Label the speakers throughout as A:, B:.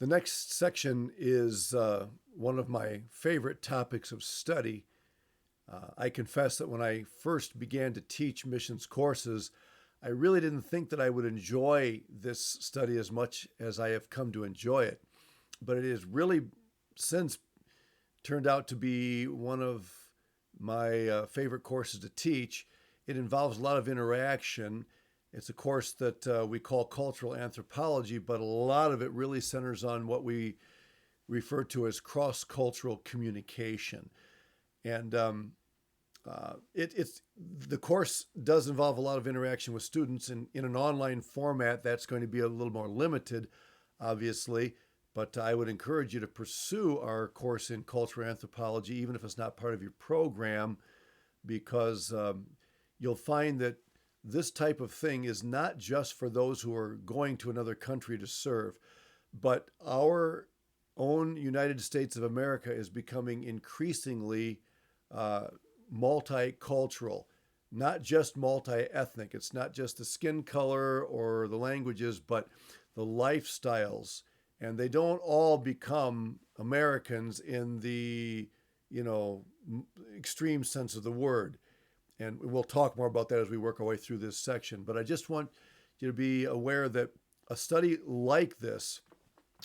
A: The next section is one of my favorite topics of study. I confess that when I first began to teach missions courses, I really didn't think that I would enjoy this study as much as I have come to enjoy it. But it has really since turned out to be one of my favorite courses to teach. It involves a lot of interaction. It's a course that we call cultural anthropology, but a lot of it really centers on what we refer to as cross-cultural communication. And it's the course does involve a lot of interaction with students, and in an online format, that's going to be a little more limited, obviously. But I would encourage you to pursue our course in cultural anthropology, even if it's not part of your program, because you'll find that this type of thing is not just for those who are going to another country to serve, but our own United States of America is becoming increasingly multicultural, not just multi-ethnic. It's not just the skin color or the languages, but the lifestyles. And they don't all become Americans in the, extreme sense of the word. And we'll talk more about that as we work our way through this section. But I just want you to be aware that a study like this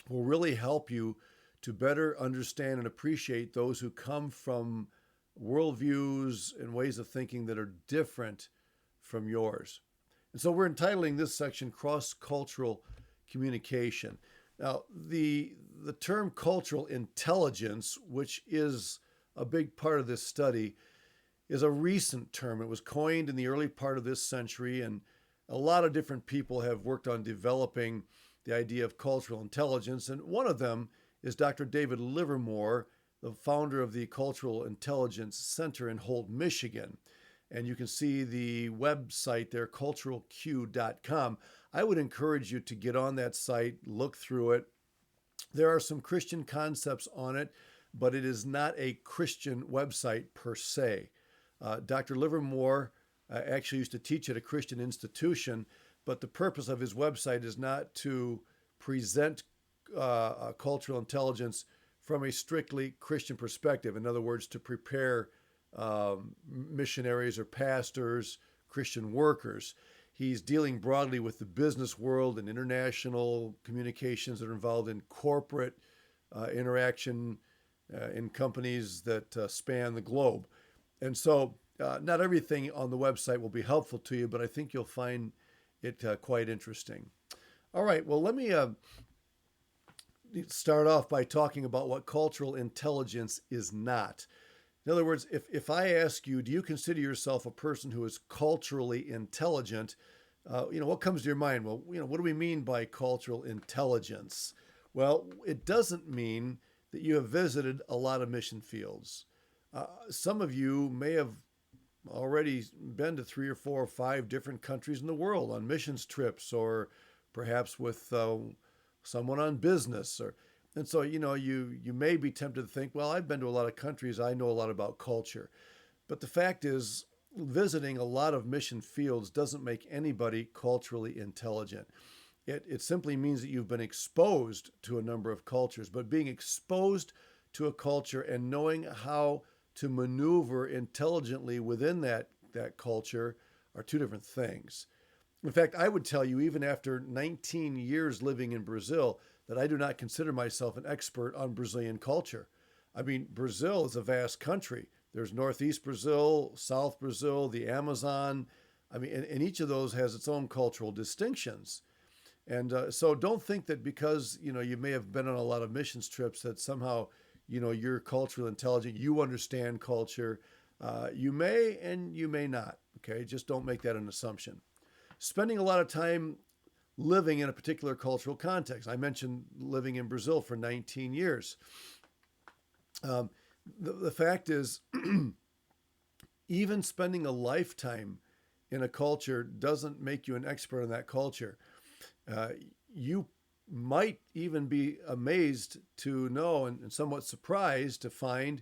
A: will really help you to better understand and appreciate those who come from worldviews and ways of thinking that are different from yours. And so we're entitling this section Cross-Cultural Communication. Now, the term cultural intelligence, which is a big part of this study, is a recent term. It was coined in the early part of this century, and a lot of different people have worked on developing the idea of cultural intelligence. And one of them is Dr. David Livermore, the founder of the Cultural Intelligence Center in Holt, Michigan. And you can see the website there, culturalq.com. I would encourage you to get on that site, look through it. There are some Christian concepts on it, but it is not a Christian website per se. Dr. Livermore actually used to teach at a Christian institution, but the purpose of his website is not to present cultural intelligence from a strictly Christian perspective. In other words, to prepare missionaries or pastors, Christian workers. He's dealing broadly with the business world and international communications that are involved in corporate interaction in companies that span the globe. And so not everything on the website will be helpful to you, but I think you'll find it quite interesting. All right, well, let me start off by talking about what cultural intelligence is not. In other words, if I ask you, do you consider yourself a person who is culturally intelligent? What comes to your mind? Well, what do we mean by cultural intelligence? Well, it doesn't mean that you have visited a lot of mission fields. Some of you may have already been to 3 or 4 or 5 different countries in the world on missions trips, or perhaps with someone on business. And so, you may be tempted to think, well, I've been to a lot of countries, I know a lot about culture. But the fact is, visiting a lot of mission fields doesn't make anybody culturally intelligent. It simply means that you've been exposed to a number of cultures, but being exposed to a culture and knowing how to maneuver intelligently within that culture are two different things. In fact, I would tell you, even after 19 years living in Brazil, that I do not consider myself an expert on Brazilian culture. I mean, Brazil is a vast country. There's Northeast Brazil, South Brazil, the Amazon. I mean, and each of those has its own cultural distinctions. And so don't think that because, you may have been on a lot of missions trips that somehow, you're culturally intelligent, you understand culture. You may and you may not, okay? Just don't make that an assumption. Spending a lot of time living in a particular cultural context. I mentioned living in Brazil for 19 years. The fact is, even spending a lifetime in a culture doesn't make you an expert in that culture. You might even be amazed to know and somewhat surprised to find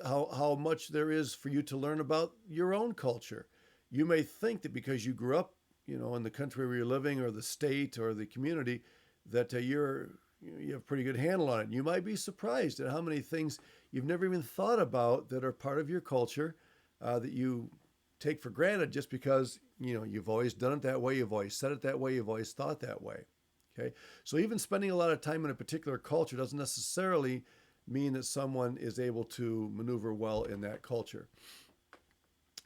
A: how much there is for you to learn about your own culture. You may think that because you grew up, in the country where you're living or the state or the community, that you have a pretty good handle on it. You might be surprised at how many things you've never even thought about that are part of your culture that you take for granted just because you've always done it that way, you've always said it that way, you've always thought that way. Okay, so even spending a lot of time in a particular culture doesn't necessarily mean that someone is able to maneuver well in that culture.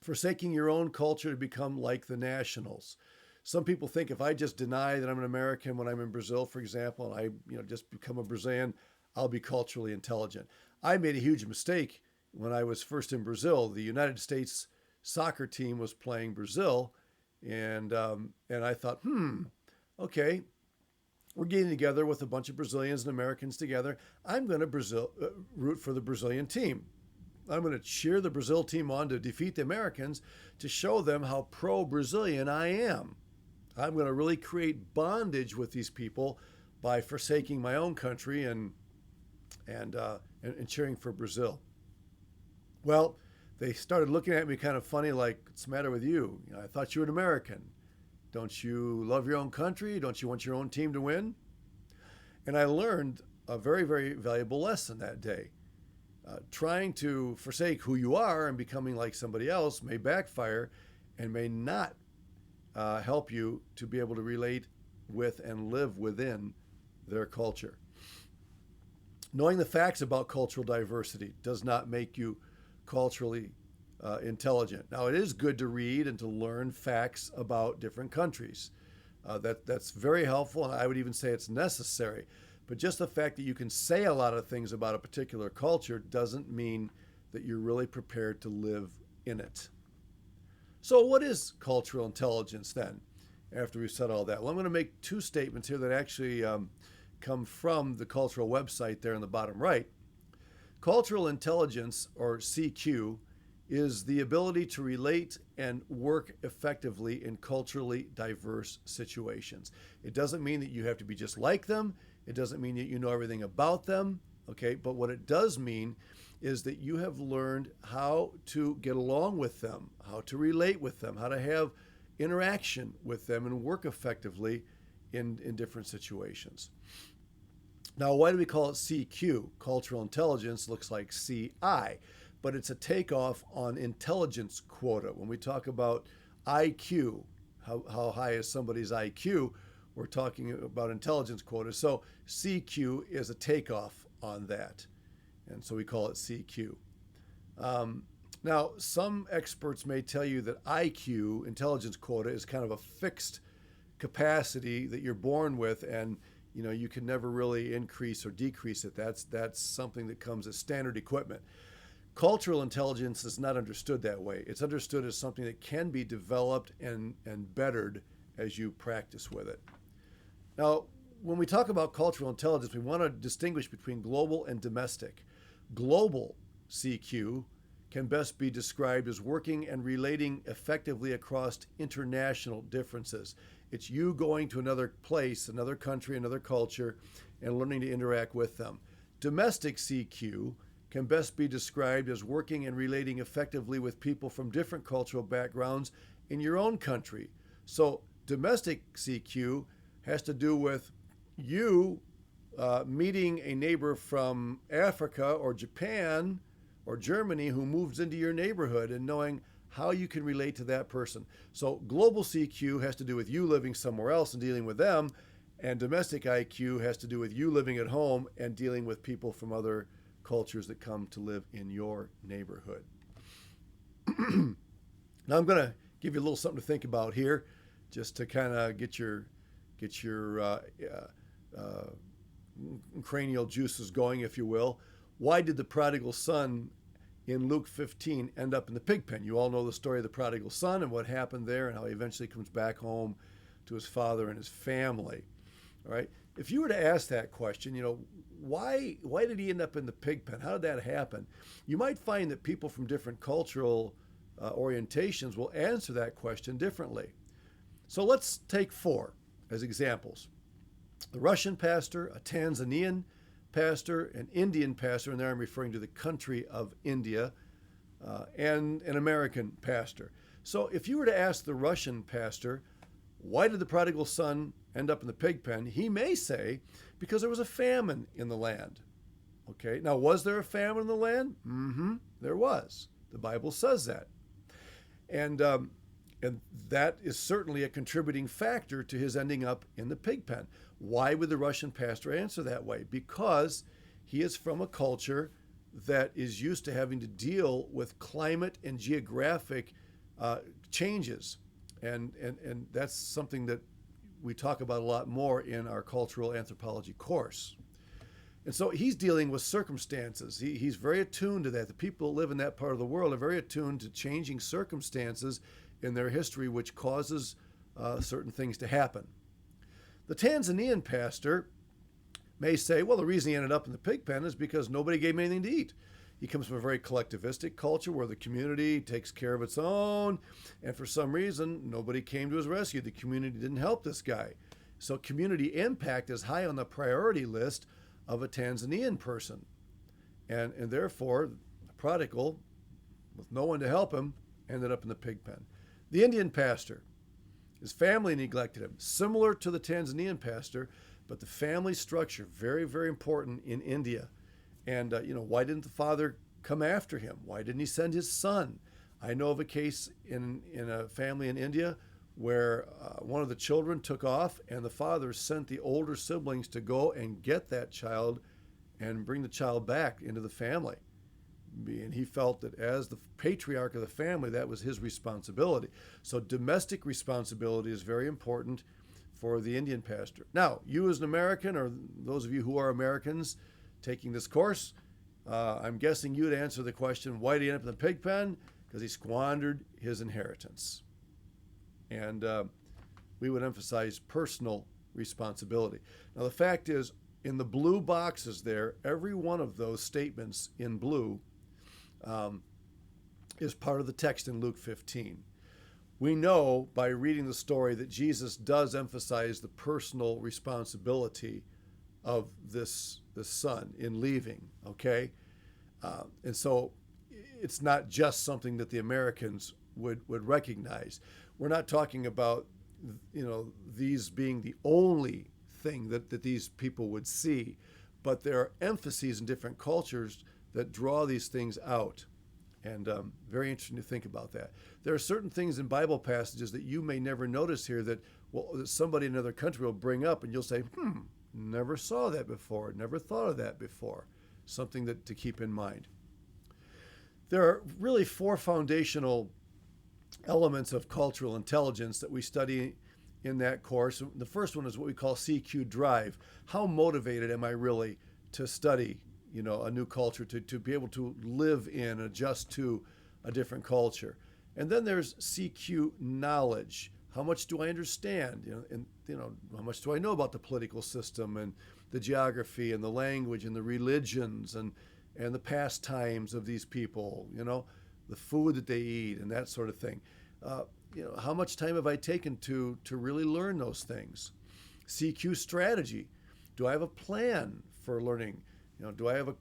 A: Forsaking your own culture to become like the nationals. Some people think if I just deny that I'm an American when I'm in Brazil, for example, and I just become a Brazilian, I'll be culturally intelligent. I made a huge mistake when I was first in Brazil. The United States soccer team was playing Brazil, and I thought, okay, we're getting together with a bunch of Brazilians and Americans together. I'm going to root for the Brazilian team. I'm going to cheer the Brazil team on to defeat the Americans to show them how pro-Brazilian I am. I'm going to really create bondage with these people by forsaking my own country and cheering for Brazil. Well, they started looking at me kind of funny, like, what's the matter with you? I thought you were an American. Don't you love your own country? Don't you want your own team to win? And I learned a very, very valuable lesson that day. Trying to forsake who you are and becoming like somebody else may backfire and may not help you to be able to relate with and live within their culture. Knowing the facts about cultural diversity does not make you culturally intelligent. Now, it is good to read and to learn facts about different countries. That's very helpful, and I would even say it's necessary. But just the fact that you can say a lot of things about a particular culture doesn't mean that you're really prepared to live in it. So what is cultural intelligence then, after we've said all that? Well, I'm going to make two statements here that actually come from the cultural website there in the bottom right. Cultural intelligence, or CQ, is the ability to relate and work effectively in culturally diverse situations. It doesn't mean that you have to be just like them. It doesn't mean that you know everything about them, okay? But what it does mean is that you have learned how to get along with them, how to relate with them, how to have interaction with them and work effectively in different situations. Now, why do we call it CQ? Cultural intelligence looks like CI, but it's a takeoff on intelligence quota. When we talk about IQ, how high is somebody's IQ, we're talking about intelligence quota. So CQ is a takeoff on that. And so we call it CQ. Now, some experts may tell you that IQ, intelligence quota, is kind of a fixed capacity that you're born with, and you can never really increase or decrease it. That's something that comes as standard equipment. Cultural intelligence is not understood that way. It's understood as something that can be developed and bettered as you practice with it. Now, when we talk about cultural intelligence, we want to distinguish between global and domestic. Global CQ can best be described as working and relating effectively across international differences. It's you going to another place, another country, another culture, and learning to interact with them. Domestic CQ can best be described as working and relating effectively with people from different cultural backgrounds in your own country. So domestic CQ has to do with you meeting a neighbor from Africa or Japan or Germany who moves into your neighborhood and knowing how you can relate to that person. So global CQ has to do with you living somewhere else and dealing with them, and domestic IQ has to do with you living at home and dealing with people from other cultures that come to live in your neighborhood. Now I'm going to give you a little something to think about here, just to kind of get your cranial juices going, if you will. Why did the prodigal son in Luke 15 end up in the pig pen? You all know the story of the prodigal son and what happened there and how he eventually comes back home to his father and his family. All right. If you were to ask that question, why did he end up in the pig pen? How did that happen? You might find that people from different cultural orientations will answer that question differently. So let's take 4 as examples. The Russian pastor, a Tanzanian pastor, an Indian pastor, and there I'm referring to the country of India, and an American pastor. So if you were to ask the Russian pastor, why did the prodigal son end up in the pig pen? He may say, because there was a famine in the land. Okay, now was there a famine in the land? There was. The Bible says that. And that is certainly a contributing factor to his ending up in the pig pen. Why would the Russian pastor answer that way? Because he is from a culture that is used to having to deal with climate and geographic changes. And that's something that we talk about a lot more in our cultural anthropology course. And so he's dealing with circumstances. He's very attuned to that. The people that live in that part of the world are very attuned to changing circumstances in their history, which causes certain things to happen. The Tanzanian pastor may say, well, the reason he ended up in the pig pen is because nobody gave him anything to eat. He comes from a very collectivistic culture where the community takes care of its own, and for some reason, nobody came to his rescue. The community didn't help this guy. So community impact is high on the priority list of a Tanzanian person. And therefore, the prodigal, with no one to help him, ended up in the pig pen. The Indian pastor, his family neglected him, similar to the Tanzanian pastor, but the family structure, very, very important in India. And, why didn't the father come after him? Why didn't he send his son? I know of a case in a family in India where one of the children took off and the father sent the older siblings to go and get that child and bring the child back into the family. And he felt that as the patriarch of the family, that was his responsibility. So domestic responsibility is very important for the Indian pastor. Now, you as an American, or those of you who are Americans taking this course, I'm guessing you'd answer the question, why did he end up in the pig pen? Because he squandered his inheritance. And we would emphasize personal responsibility. Now, the fact is, in the blue boxes there, every one of those statements in blue is part of the text in Luke 15. We know by reading the story that Jesus does emphasize the personal responsibility of this son in leaving, okay? And so it's not just something that the Americans would recognize. We're not talking about, these being the only thing that these people would see, but there are emphases in different cultures that draw these things out. And very interesting to think about that. There are certain things in Bible passages that you may never notice here that somebody in another country will bring up, and you'll say, never saw that before, never thought of that before. Something to keep in mind. There are really four foundational elements of cultural intelligence that we study in that course. The first one is what we call CQ drive. How motivated am I really to study, a new culture, to be able to live in, adjust to a different culture? And then there's CQ knowledge. How much do I understand? How much do I know about the political system and the geography and the language and the religions and the pastimes of these people, the food that they eat and that sort of thing. How much time have I taken to really learn those things? CQ strategy. Do I have a plan for learning? Do I have a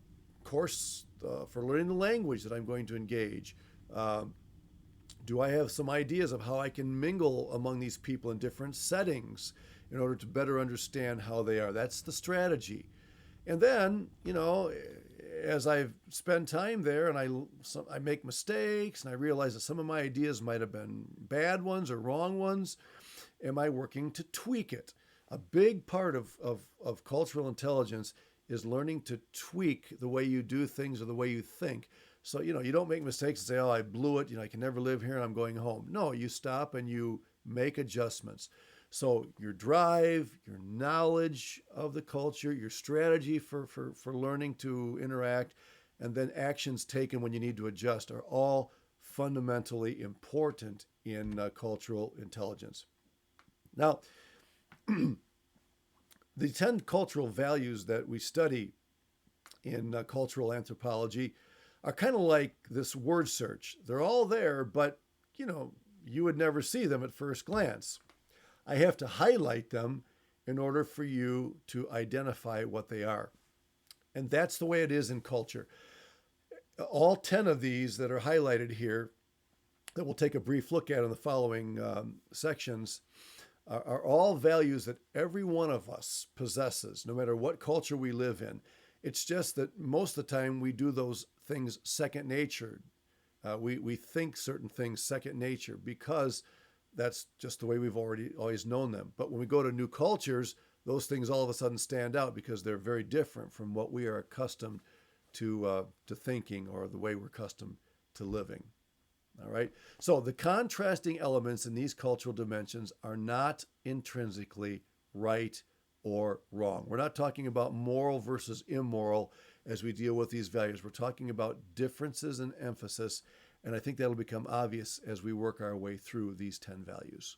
A: course for learning the language that I'm going to engage? Do I have some ideas of how I can mingle among these people in different settings in order to better understand how they are? That's the strategy. And then, as I've spent time there and I make mistakes and I realize that some of my ideas might have been bad ones or wrong ones, am I working to tweak it? A big part of cultural intelligence is learning to tweak the way you do things or the way you think. So, you don't make mistakes and say, I blew it, I can never live here and I'm going home. No, you stop and you make adjustments. So your drive, your knowledge of the culture, your strategy for learning to interact, and then actions taken when you need to adjust are all fundamentally important in cultural intelligence. Now, the 10 cultural values that we study in cultural anthropology are kind of like this word search. They're all there, but, you would never see them at first glance. I have to highlight them in order for you to identify what they are. And that's the way it is in culture. All 10 of these that are highlighted here, that we'll take a brief look at in the following sections, are all values that every one of us possesses, no matter what culture we live in. It's just that most of the time we do those things second nature. We think certain things second nature because that's just the way we've always known them. But when we go to new cultures, those things all of a sudden stand out because they're very different from what we are accustomed to thinking or the way we're accustomed to living. All right. So the contrasting elements in these cultural dimensions are not intrinsically right or wrong. We're not talking about moral versus immoral as we deal with these values. We're talking about differences in emphasis, and I think that'll become obvious as we work our way through these 10 values.